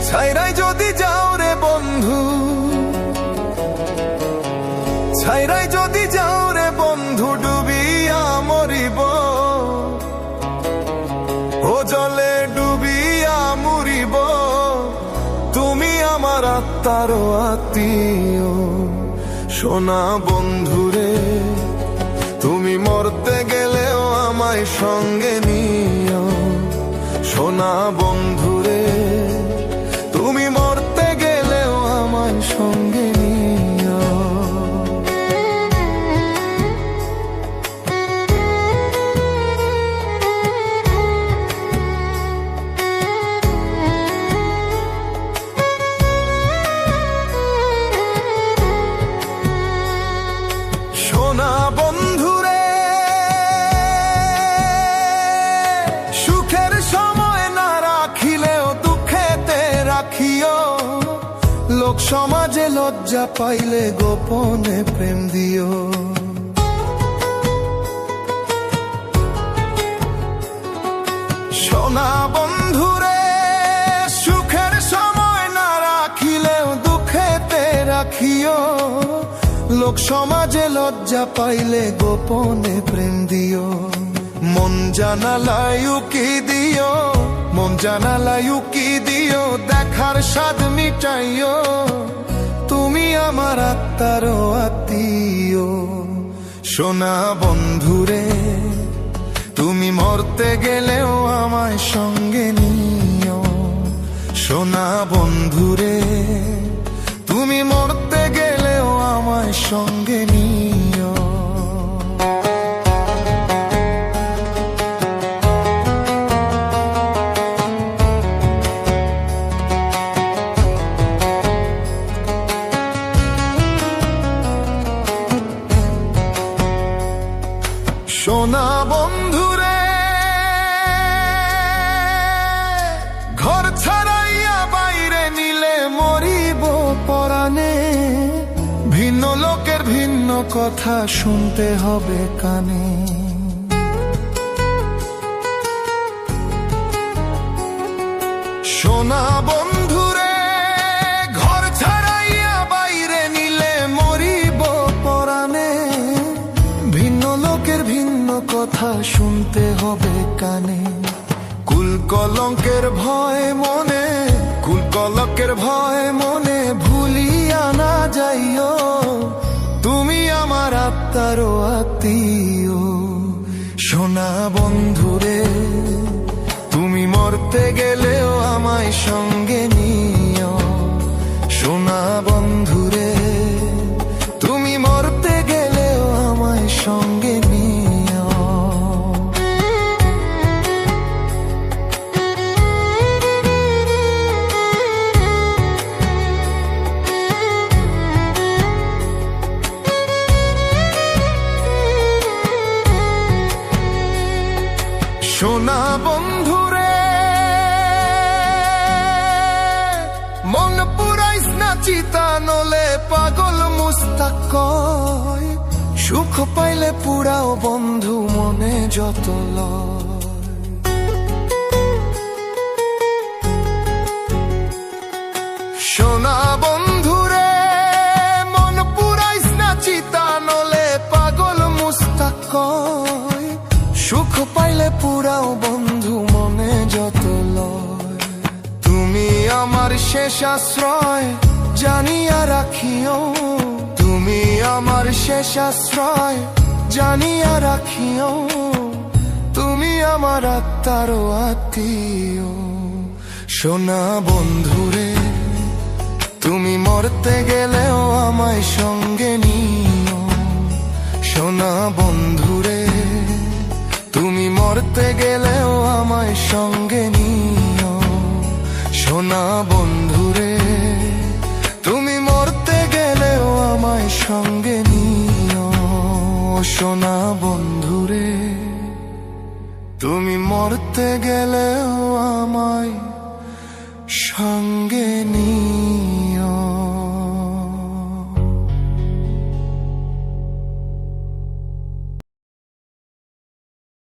ছাইরাই যদি যাও রে বন্ধু, ছাইরাই যদি যাও রে বন্ধু, ডুবিয়া মরিব, ও জলে ডুবিয়া মরিব। তুমি আমার আত্মার আত্মীয় সোনা বন্ধুরে, তুমি মরতে গেলেও আমায় সঙ্গে নিও সোনা বন্ধুরে, তুমি মরতে গেলেও আমায় সঙ্গে নিও। সোনা বন্ধুরে, সুখের সময় না রাখিলেও দুঃখেতে রাখিও, লোক সমাজে লজ্জা পাইলে গোপনে প্রেম দিও। সোনা বন্ধুরে, সুখের সময় না রাখিলেও দুঃখেতে রাখিও, লোক সমাজে লজ্জা পাইলে গোপনে প্রেম দিও। মন জানালায় উকি দিও, মন জানালায় উকি দিও, দেখার স্বাদ মিটাইও, তুমি আমার আত্মার আত্মীয় সোনা বন্ধুরে, তুমি মরতে গেলেও আমায় সঙ্গে নিও সোনা বন্ধুরে, তুমি মরতে গেলেও আমায় সঙ্গে নিও। সোনা বন্ধুরে, ঘর ছাড়াইয়া বাইরে নিলে মরিব পরাণে, ভিন্ন লোকের ভিন্ন কথা শুনতে হবে কানে। সোনা বন্ধুরে, ঘর ছাড়াইয়া বাইরে নিলে মরিব পরাণে, ভিন্ন লোকের ভিন্ন কথা শুনতে হবে কানে। কুল কলঙ্কের ভয় মনে, কুল কলঙ্কের ভয় মনে, ভুলিয়া না যাইও, তুমি আমার আত্মার আত্মীয় সোনা বন্ধুরে, তুমি মরতে গেলেও আমায় সঙ্গে নিও সোনা বন্ধুরে, তুমি মরতে গেলেও আমায় সঙ্গে নিও। সোনা বন্ধুরে, মন পুরাইস না চিতা নলে পাগল মুস্তাক কয়, সুখ পাইলে পুরাও বন্ধু মনে যত লয়। সোনা বন্ধুরে, মন পুরাইস না চিতা নলে পাগল মুস্তাক কয়, সুখ পাইলে পুরাও বন্ধু মনে যত লয়। তুমি আমার শেষ আশ্রয় জানিয়া রাখিও, তুমি আমার শেষ আশ্রয় জানিয়া রাখিও, তুমি আমার আত্মার আত্মীয় সোনা বন্ধুরে, তুমি মরতে গেলেও আমায় সঙ্গে নিও সোনা বন্ধুরে, তুমি মরতে গেলেও আমায় সঙ্গে নিও সোনা বন্ধুরে, তুমি মরতে গেলেও আমায় সঙ্গে নিও সোনা বন্ধুরে, তুমি মরতে গেলেও আমায় সঙ্গে নিও।